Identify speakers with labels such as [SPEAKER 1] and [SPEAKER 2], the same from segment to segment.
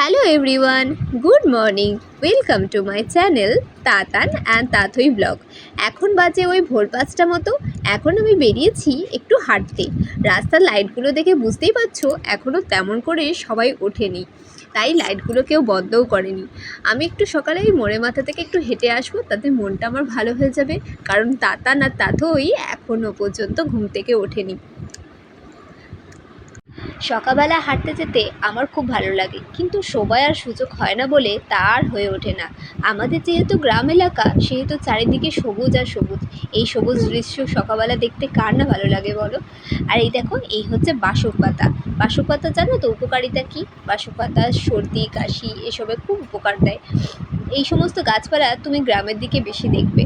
[SPEAKER 1] Hello everyone, good morning. Welcome to my channel Tatan and Tathoi blog. এখন বাজে ওই ভোর ৫টা মতো। এখন আমি বেরিয়েছি একটু হাঁটতে। রাস্তার লাইটগুলো দেখে বুঝতেই পারছো এখনও তেমন করে সবাই ওঠেনি, তাই লাইটগুলো কেউ বন্ধও করেনি। আমি একটু সকালে এই মোড়ে মাথা থেকে একটু হেঁটে আসবো, তাতে মনটা আমার ভালো হয়ে যাবে, কারণ তাতান আর তাথই এখনও পর্যন্ত ঘুম থেকে ওঠেনি। সকালবেলা হাঁটতে যেতে আমার খুব ভালো লাগে, কিন্তু সময় আর সুযোগ হয় না বলে তা আর হয়ে ওঠে না। আমাদের যেহেতু গ্রাম এলাকা, সেহেতু চারিদিকে সবুজ আর সবুজ। এই সবুজ দৃশ্য সকালবেলা দেখতে কার না ভালো লাগে বলো। আর এই দেখো, এই হচ্ছে বাসক পাতা। বাসক পাতা জানো তো উপকারিতা কী? বাসক পাতা সর্দি কাশি এসবে খুব উপকার দেয়। এই সমস্ত গাছপালা তুমি গ্রামের দিকে বেশি দেখবে।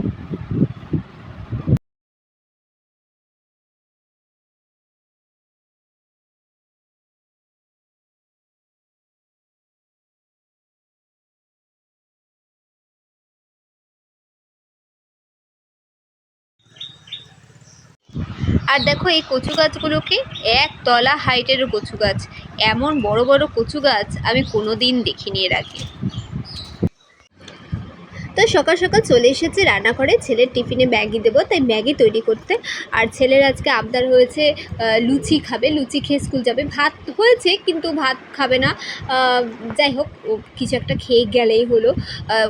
[SPEAKER 1] আর দেখো এই কচু গাছগুলোকে, একতলা হাইটের কচু গাছ। এমন বড় বড় কচু গাছ আমি কোনো দিন দেখিনি এর আগে। তো সকাল সকাল চলে এসেছি রান্নাঘরে, ছেলের টিফিনে ম্যাগি দেবো, তাই ম্যাগি তৈরি করতে। আর ছেলের আজকে আবদার হয়েছে লুচি খাবে, লুচি খেয়ে স্কুল যাবে। ভাত হয়েছে কিন্তু ভাত খাবে না। যাই হোক, ও কিছু একটা খেয়ে গেলেই হলো,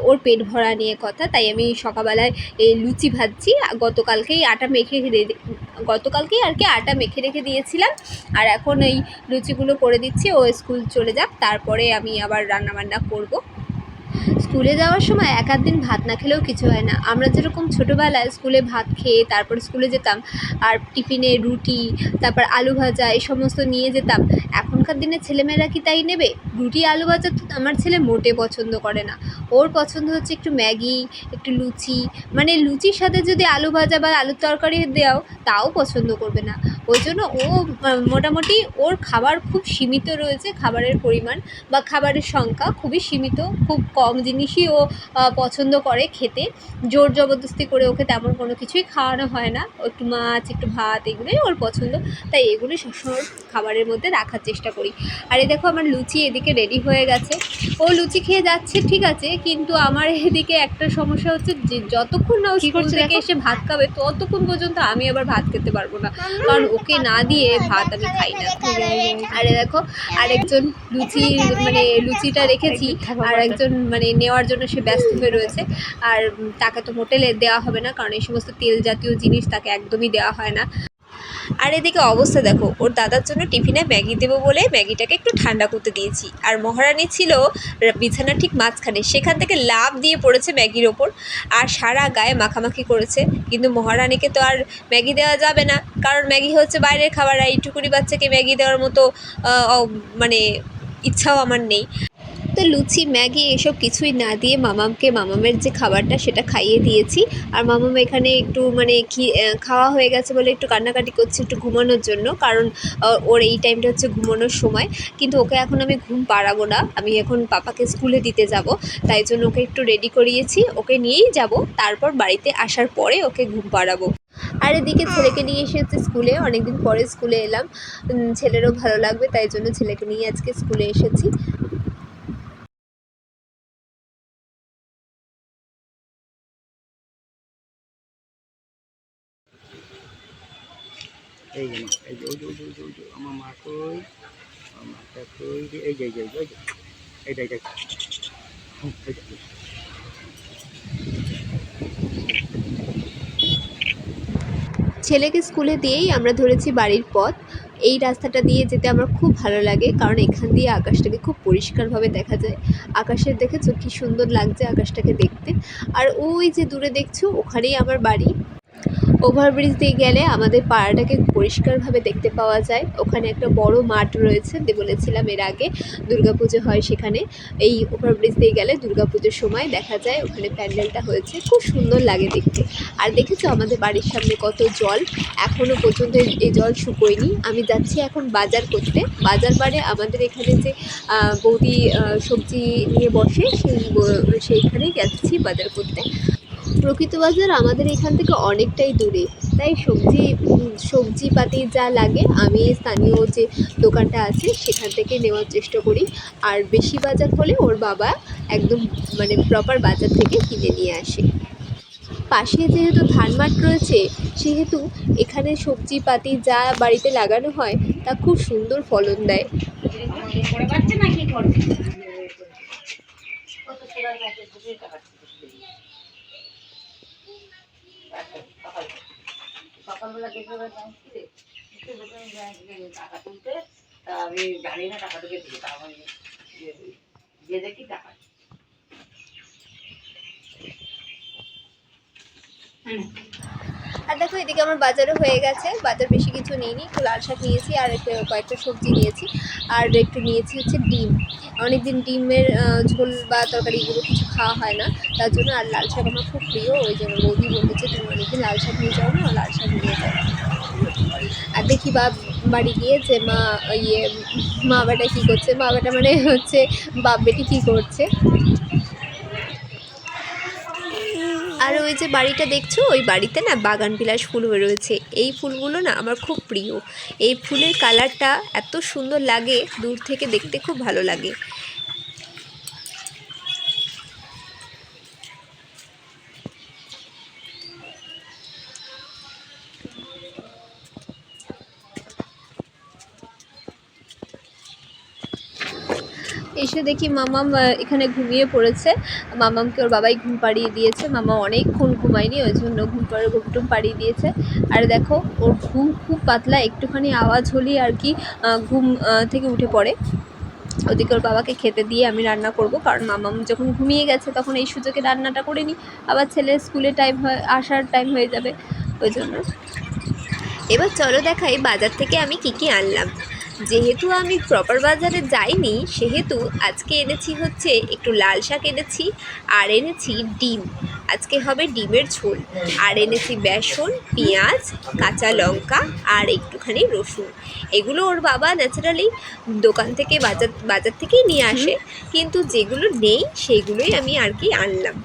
[SPEAKER 1] ওর পেট ভরা নিয়ে কথা। তাই আমি সকালবেলায় এই লুচি ভাজছি। গতকালকেই আর কি আটা মেখে রেখে দিয়েছিলাম। আর এখন এই লুচিগুলো করে দিচ্ছি, ও স্কুল চলে যাক, তারপরে আমি আবার রান্নাবান্না করবো। স্কুলে যাওয়ার সময় এক আধ দিন ভাত না খেলেও কিছু হয় না। আমরা যেরকম ছোটোবেলায় স্কুলে ভাত খেয়ে তারপর স্কুলে যেতাম, আর টিফিনে রুটি, তারপর আলু ভাজা এই সমস্ত নিয়ে যেতাম। এখনকার দিনে ছেলেমেয়েরা কি তাই নেবে? রুটি আলু ভাজা তো আমার ছেলে মোটে পছন্দ করে না। ওর পছন্দ হচ্ছে একটু ম্যাগি, একটু লুচি। মানে লুচির সাথে যদি আলু ভাজা বা আলুর তরকারি দেওয়াও, তাও পছন্দ করবে না। ওই জন্য ও মোটামুটি ওর খাবার খুব সীমিত রয়েছে, খাবারের পরিমাণ বা খাবারের সংখ্যা খুবই সীমিত। খুব কম জিনিসই ও পছন্দ করে খেতে। জোর জবরদস্তি করে ওকে তেমন কোনো কিছুই খাওয়ানো হয় না। ও একটু মাছ, একটু ভাত, এগুলোই ওর পছন্দ। তাই এগুলোই সবসময় খাবারের মধ্যে রাখার চেষ্টা করি। আর এই দেখো, আমার লুচি এদিকে রেডি হয়ে গেছে। ও লুচি খেয়ে যাচ্ছে ঠিক আছে, কিন্তু আমার এদিকে একটা সমস্যা হচ্ছে যে যতক্ষণ না ও স্কুল থেকে এসে ভাত খাবে, ততক্ষণ পর্যন্ত আমি আবার ভাত খেতে পারবো না, কারণ ওকে না দিয়ে ভাত আমি খাই না। আরে দেখো, আরেকজন লুচি মানে লুচিটা রেখেছি, আর একজন মানে নেওয়ার জন্য সে ব্যস্ত হয়ে রয়েছে। আর তাকে তো হোটেলে দেওয়া হবে না, কারণ এই সমস্ত তেল জাতীয় জিনিস তাকে একদমই দেওয়া হয় না। আর এদিকে অবস্থা দেখো, ওর দাদার জন্য টিফিনে ম্যাগি দেবো বলে ম্যাগিটাকে একটু ঠান্ডা করতে দিয়েছি। আর মহারানী ছিল বিছানার ঠিক মাঝখানে, সেখান থেকে লাফ দিয়ে পড়েছে ম্যাগির ওপর, আর সারা গায়ে মাখামাখি করেছে। কিন্তু মহারানীকে তো আর ম্যাগি দেওয়া যাবে না, কারণ ম্যাগি হচ্ছে বাইরের খাবার, আর এইটুকুনি বাচ্চাকে ম্যাগি দেওয়ার মতো মানে ইচ্ছাও আমার নেই। তো লুচি ম্যাগি এসব কিছুই না দিয়ে মামামকে মামামের যে খাবারটা সেটা খাইয়ে দিয়েছি। আর মামাম এখানে একটু মানে খাওয়া হয়ে গেছে বলে একটু কান্নাকাটি করছে একটু ঘুমানোর জন্য, কারণ ওর এই টাইমটা হচ্ছে ঘুমানোর সময়। কিন্তু ওকে এখন আমি ঘুম পাড়াবো না, আমি এখন পাপাকে স্কুলে দিতে যাব, তাই জন্য ওকে একটু রেডি করিয়েছি। ওকে নিয়েই যাব, তারপর বাড়িতে আসার পরে ওকে ঘুম পাড়াবো। আর এদিকে ছেলেকে নিয়ে এসেছে স্কুলে, অনেকদিন পরে স্কুলে এলাম। ছেলেরও ভালো লাগবে, তাই জন্য ছেলেকে নিয়ে আজকে স্কুলে এসেছি।
[SPEAKER 2] এই যে মা, এই যে ওই যে ওই যে ওই যে ওই যে আমার মা কই, আমার মাটা কই, যে এই যে এই যে এই যে এই যে এইটা এইটা এই যে।
[SPEAKER 1] ছেলেকে স্কুলে দিয়েই আমরা ধরেছি বাড়ির পথ। এই রাস্তাটা দিয়ে যেতে আমার খুব ভালো লাগে, কারণ এখান দিয়ে আকাশটাকে খুব পরিষ্কারভাবে দেখা যায়। আকাশের দেখেছো কি সুন্দর লাগছে আকাশটাকে দেখতে। আর ওই যে দূরে দেখছো, ওখানেই আমার বাড়ি। ওভারব্রিজ দিয়ে গেলে আমাদের পাড়াটাকে পরিষ্কারভাবে দেখতে পাওয়া যায়। ওখানে একটা বড় মাঠ রয়েছে, বলেছিলাম এর আগে দুর্গাপুজো হয় সেখানে। এই ওভারব্রিজ দিয়ে গেলে দুর্গাপুজোর সময় দেখা যায় ওখানে প্যান্ডেলটা হয়েছে, খুব সুন্দর লাগে দেখতে। আর দেখেছো আমাদের বাড়ির সামনে কত জল, এখনও পর্যন্ত এই জল শুকোয়নি। আমি যাচ্ছি এখন বাজার করতে। বাজার মানে আমাদের এখানে যে বৌদি সবজি নিয়ে বসে, সেইখানেই যাচ্ছি বাজার করতে। প্রকৃত বাজার আমাদের এখান থেকে অনেকটাই দূরে, তাই সবজিপাতি যা লাগে আমি স্থানীয় যে দোকানটা আছে সেখান থেকে নেওয়ার চেষ্টা করি। আর বেশি বাজার হলে ওর বাবা একদম মানে প্রপার বাজার থেকে কিনে নিয়ে আসে। পাশে যেহেতু ধান মাঠ রয়েছে, সেহেতু এখানে সবজিপাতি যা বাড়িতে লাগানো হয় তা খুব সুন্দর ফলন দেয়।
[SPEAKER 2] সকালবেলা দেখে টাকা তুলতে, তা আমি জানি না টাকা ঢুকে দিকে, তা আমি দিয়ে দেখি টাকা।
[SPEAKER 1] আর দেখো এদিকে আমার বাজারও হয়ে গেছে, বাজার বেশি কিছু নিইনি, একটু লাল শাক নিয়েছি আর একটু কয়েকটা সবজি নিয়েছি আর একটু নিয়েছি হচ্ছে ডিম। অনেকদিন ডিমের ঝোল বা তরকারি এগুলো কিছু খাওয়া হয় না, তার জন্য। আর লাল শাক আমার খুব প্রিয়, ওই জন্য বৌদি বলেছে তুমি অনেকদিন লাল শাক নিয়ে যাও না, লাল শাক নিয়ে যাও। আর দেখি বাড়ি গিয়ে যে মা বেটা কী করছে, মা বেটা মানে হচ্ছে বাপ বেটি কী করছে। আর ওই যে বাড়িটা দেখছো, ওই বাড়িতে না বাগানবিলাস ফুল হয়ে রয়েছে। এই ফুলগুলো না আমার খুব প্রিয়। এই ফুলের কালারটা এত সুন্দর লাগে, দূর থেকে দেখতে খুব ভালো লাগে। এসে দেখি মামাম এখানে ঘুমিয়ে পড়েছে। মামামকে ওর বাবাই ঘুম পাড়িয়ে দিয়েছে। মামা অনেকক্ষণ ঘুমায়নি, ওই জন্য ঘুম পাড়িয়ে দিয়েছে। আর দেখো ওর ঘুম খুব পাতলা, একটুখানি আওয়াজ হলেই আর কি ঘুম থেকে উঠে পড়ে। ওদিকে ওর বাবাকে খেতে দিয়ে আমি রান্না করব, কারণ মামাম যখন ঘুমিয়ে গেছে তখন এই সুযোগে রান্নাটা করে নিই, আবার ছেলের স্কুলে আসার টাইম হয়ে যাবে, ওই জন্য। এবার চলো দেখাই বাজার থেকে আমি কি আনলাম। যেহেতু আমি প্রপার বাজারে যাইনি, সেহেতু আজকে এনেছি হচ্ছে একটু লাল শাক এনেছি, আর এনেছি ডিম। আজকে হবে ডিমের ঝোল। আর এনেছি বেসন, পেঁয়াজ, কাঁচা লঙ্কা আর একটুখানি রসুন। এগুলো ওর বাবা ন্যাচারালি দোকান থেকে বাজার থেকেই নিয়ে আসে, কিন্তু যেগুলো নেই সেগুলোই আমি আর কি আনলাম।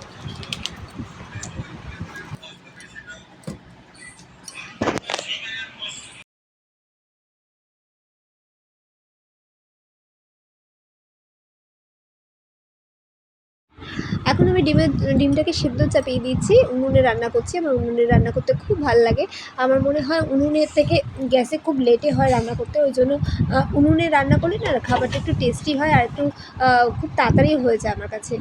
[SPEAKER 1] এখন আমি ডিমটাকে সেদ্ধ চাপিয়ে দিচ্ছি, উনুনে রান্না করছি। আমার উনুনে রান্না করতে খুব ভালো লাগে। আমার মনে হয় উনুনের থেকে গ্যাসে খুব লেটে হয় রান্না করতে, ওই জন্য উনুনে রান্না করলে না খাবারটা একটু টেস্টি হয় আর একটু খুব তাড়াতাড়ি হয়ে যায় আমার কাছে।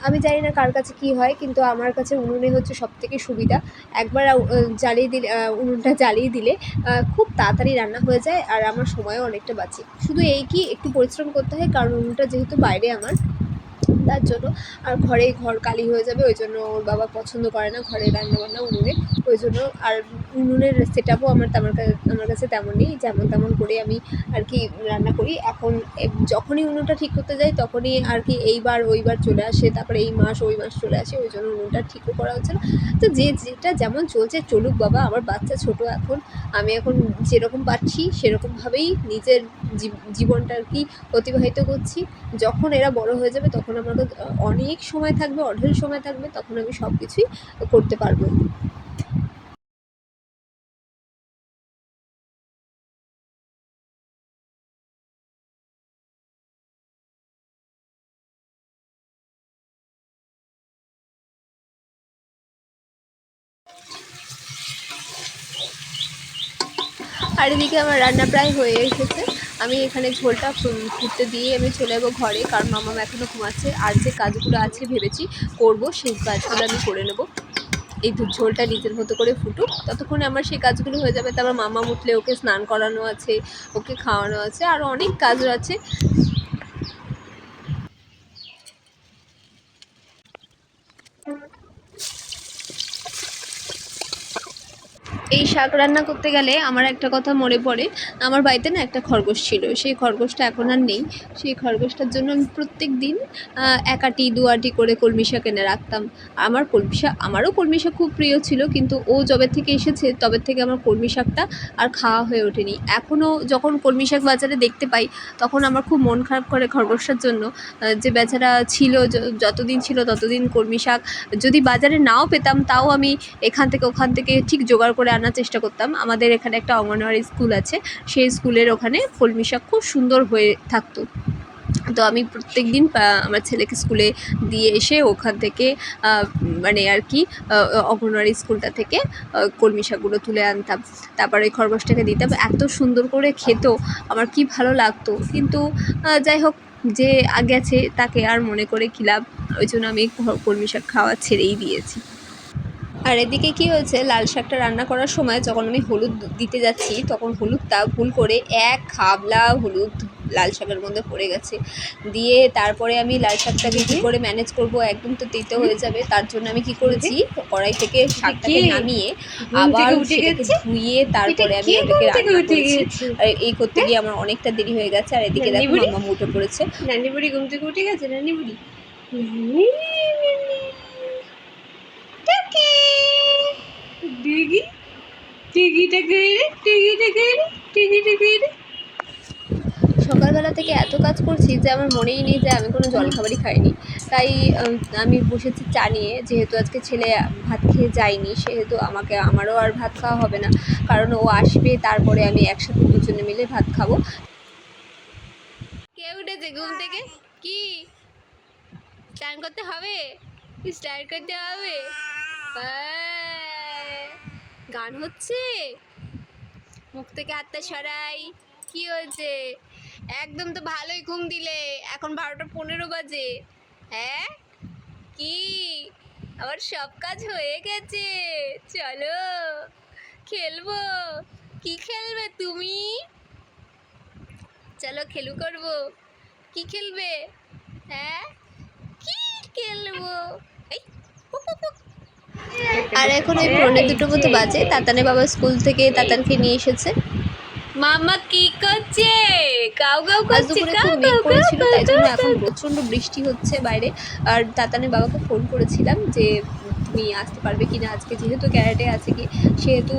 [SPEAKER 1] আমি জানি না কার কাছে কী হয়, কিন্তু আমার কাছে উনুনে হচ্ছে সবথেকে সুবিধা। একবার জ্বালিয়ে দিলে উনুনটা জ্বালিয়ে দিলে খুব তাড়াতাড়ি রান্না হয়ে যায়, আর আমার সময়ও অনেকটা বাঁচে। শুধু এই কি একটু পরিশ্রম করতে হয়, কারণ উনুনটা যেহেতু বাইরে আমার, তার জন্য। আর ঘর কালি হয়ে যাবে, ওই জন্য ওর বাবা পছন্দ করে না ঘরে রান্নাবান্না উনুনে, ওই জন্য। আর উনুনের সেট আপও আমার কাছে তেমন নেই, যেমন তেমন করে আমি আর কি রান্না করি। এখন যখনই উনুনটা ঠিক করতে যাই তখনই আর কি এইবার ওইবার চলে আসে, তারপরে এই মাস ওই মাস চলে আসে, ওই জন্য উনুনটা ঠিকও করা হচ্ছে না। তো যেটা যেমন চলছে চলুক বাবা, আমার বাচ্চা ছোটো এখন, আমি এখন যেরকম পারছি সেরকমভাবেই নিজের জীবনটা আর কি অতিবাহিত করছি। যখন এরা বড় হয়ে যাবে তখন আমার কাছে অনেক সময় থাকবে, অঢেল সময় থাকবে, তখন আমি সব কিছুই করতে পারবো। আর এদিকে আমার রান্না প্রায় হয়ে এসেছে। আমি এখানে ঝোলটা ফুটতে দিয়ে আমি চলে যাবো ঘরে, কারণ মামা এখনও ঘুমাচ্ছে। আর যে কাজগুলো আছে ভেবেছি করব, সেই কাজগুলো আমি করে নেব। এই ঝোলটা নিজের মতো করে ফুটুক, ততক্ষণে আমার সেই কাজগুলো হয়ে যাবে। তারপর মামা উঠলে ওকে স্নান করানো আছে, ওকে খাওয়ানো আছে, আরও অনেক কাজ আছে। এই শাক রান্না করতে গেলে আমার একটা কথা মনে পড়ে। আমার বাড়িতে না একটা খরগোশ ছিল, সেই খরগোশটা এখন আর নেই। সেই খরগোশটার জন্য আমি প্রত্যেক দিন এক আঁটি দু আঁটি করে কলমি শাক এনে রাখতাম। আমারও কলমি শাক খুব প্রিয় ছিল, কিন্তু ও যবে থেকে এসেছে তবে থেকে আমার কলমি শাকটা আর খাওয়া হয়ে ওঠেনি। এখনও যখন কলমি শাক বাজারে দেখতে পাই তখন আমার খুব মন খারাপ করে খরগোশটার জন্য। যে বেচারা ছিল, যতদিন ছিল ততদিন কলমি শাক যদি বাজারে নাও পেতাম তাও আমি এখান থেকে ওখান থেকে ঠিক জোগাড় করে আনার চেষ্টা করতাম। আমাদের এখানে একটা অঙ্গনওয়াড়ি স্কুল আছে, সেই স্কুলের ওখানে কলমি শাক খুব সুন্দর হয়ে থাকতো। তো আমি প্রত্যেক দিন আমার ছেলেকে স্কুলে দিয়ে এসে ওখান থেকে মানে আর কি অঙ্গনওয়াড়ি স্কুলটা থেকে কলমি শাকগুলো তুলে আনতাম, তারপরে ওই খরগোশটাকে দিতাম। এত সুন্দর করে খেত, আমার কি ভালো লাগতো। কিন্তু যাই হোক, যে গেছে তাকে আর মনে করে কী লাভ, ওই জন্য আমি কলমি শাক খাওয়া ছেড়েই দিয়েছি। আর এদিকে কী হয়েছে, লাল শাকটা রান্না করার সময় যখন আমি হলুদ দিতে যাচ্ছি তখন হলুদটা ভুল করে এক খাবলা হলুদ লাল শাকের মধ্যে পড়ে গেছে। দিয়ে তারপরে আমি লাল শাকটাকে কী করে ম্যানেজ করব, একদম তো তেতো হয়ে যাবে। তার জন্য আমি কি করেছি, কড়াই থেকে শাকটাকে নামিয়ে আবার সেটাকে ধুয়ে তারপরে আমি ওটাকে রান্না করেছি। আর এই করতে গিয়ে আমার অনেকটা দেরি হয়ে গেছে। আর এদিকে দেখো মাম্মা উঠে পড়েছে।
[SPEAKER 3] নানি বুড়ি ঘুম থেকে উঠে গেছে। নানি বুড়ি টিকি টিকিটা কইরে টিকিটা কইরে টিকিটা কইরে।
[SPEAKER 1] সকালবেলা থেকে এত কাজ করছি যে আমার মনেই নেই যে আমি কোনো জলখাবারই খাইনি। তাই আমি বসেছি চা নিয়ে। যেহেতু আজকে ছেলে ভাত খেয়ে যায়নি, সেহেতু আমারও আর ভাত খাওয়া হবে না, কারণ ও আসবে, তারপরে আমি একসাথে দুজনে মিলে ভাত খাবো। কে উঠেছে ঘুম থেকে? কি স্নান করতে হবে? স্নান করতে হবে? গান হচ্ছে, মুখ থেকে হাতটা সরাই। কি হয়েছে? একদম তো ভালোই ঘুম দিলে, এখন 12টা 15 বাজে। হ্যাঁ, কি আমার সব কাজ হয়ে গেছে? চলো খেলবো। কি খেলবে তুমি? চলো খেলু করবো। কি খেলবে? হ্যাঁ, কি খেলবো? এই আর এখন ওই 1:45 মতো বাজে। তাতানের বাবা স্কুল থেকে তাতানকে নিয়ে এসেছে। মামা কি করছে? কাউ কাউ করছে। খুব মেঘ করেছিল, তাই জন্য এখন প্রচণ্ড বৃষ্টি হচ্ছে বাইরে। আর তাতানের বাবাকে ফোন করেছিলাম যে তুমি আসতে পারবে কি না আজকে, যেহেতু ক্যারাটে আছে কি, সেহেতু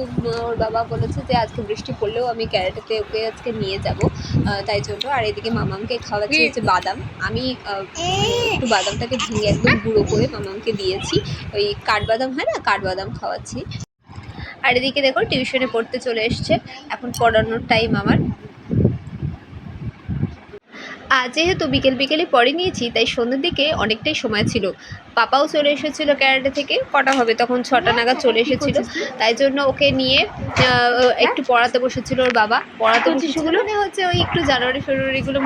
[SPEAKER 1] ওর বাবা বলেছে যে আজকে বৃষ্টি পড়লেও আমি ক্যারাটেতে ওকে আজকে নিয়ে যাব, তাই জন্য। আর এদিকে মামামকে খাওয়াচ্ছি হচ্ছে বাদাম। আমি একটু বাদামটাকে ভেঙে একদম গুঁড়ো করে মামামকে দিয়েছি। ওই কাঠবাদাম হয় না, কাঠবাদাম খাওয়াচ্ছি। আর এদিকে দেখো টিউশনে পড়তে চলে এসছে, এখন পড়ানোর টাইম আমার। যেহেতু বিকেলে পড়ে নিয়েছি, তাই সন্ধ্যের দিকে অনেকটাই সময় ছিল। পাপাও চলে এসেছিলো ক্যারাটে থেকে, কটা হবে তখন 6টা নাগাদ চলে এসেছিলো, তাই জন্য ওকে নিয়ে একটু পড়াতে বসেছিল ওর বাবা। পড়াতে বসেছিল মানে হচ্ছে ওই একটু জানুয়ারি-ফেব্রুয়ারিগুলো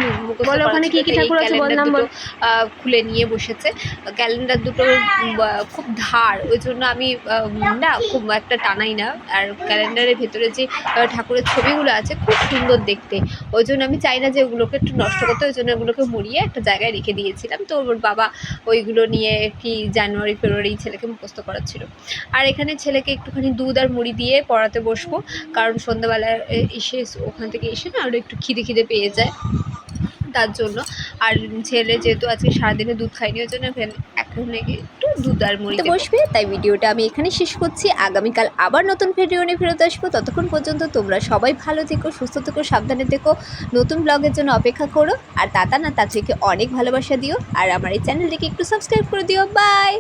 [SPEAKER 1] ওখানে কি ঠাকুর আছে বল নাম বল। খুলে নিয়ে বসেছে। ক্যালেন্ডার দুটো খুব ধার, ওই জন্য আমি না খুব একটা টানাই না। আর ক্যালেন্ডারের ভেতরে যে ঠাকুরের ছবিগুলো আছে খুব সুন্দর দেখতে, ওই জন্য আমি চাই না যে ওগুলোকে একটু নষ্ট করতে, ওই জন্য ওগুলোকে মুড়িয়ে একটা জায়গায় রেখে দিয়েছিলাম। তো ওর বাবা ওইগুলো নিয়ে কি জানুয়ারি-ফেব্রুয়ারি ছেলেকে মুখস্থ করাচ্ছিল। আর এখানে ছেলেকে একটুখানি দুধ আর মুড়ি দিয়ে পড়াতে বসবো, কারণ সন্ধ্যাবেলায় এসে ওখান থেকে এসে না আরও একটু খিদে পেয়ে যায়, তার জন্য। আর ছেলে যেহেতু আজকে সারাদিনে দুধ খায়নি, ওই জন্য এখন একটু দুধ আর মুড়িতে বসবে। তাই ভিডিওটা আমি এখানে শেষ করছি। আগামীকাল আবার নতুন ভিডিও নিয়ে ফেরত আসবো। ততক্ষণ পর্যন্ত তোমরা সবাই ভালো থেকো, সুস্থ থেকো, সাবধানে থেকো। নতুন ব্লগের জন্য অপেক্ষা করো। আর তাতাকে অনেক ভালোবাসা দিও, আর আমার এই চ্যানেলটিকে একটু সাবস্ক্রাইব করে দিও। বাই।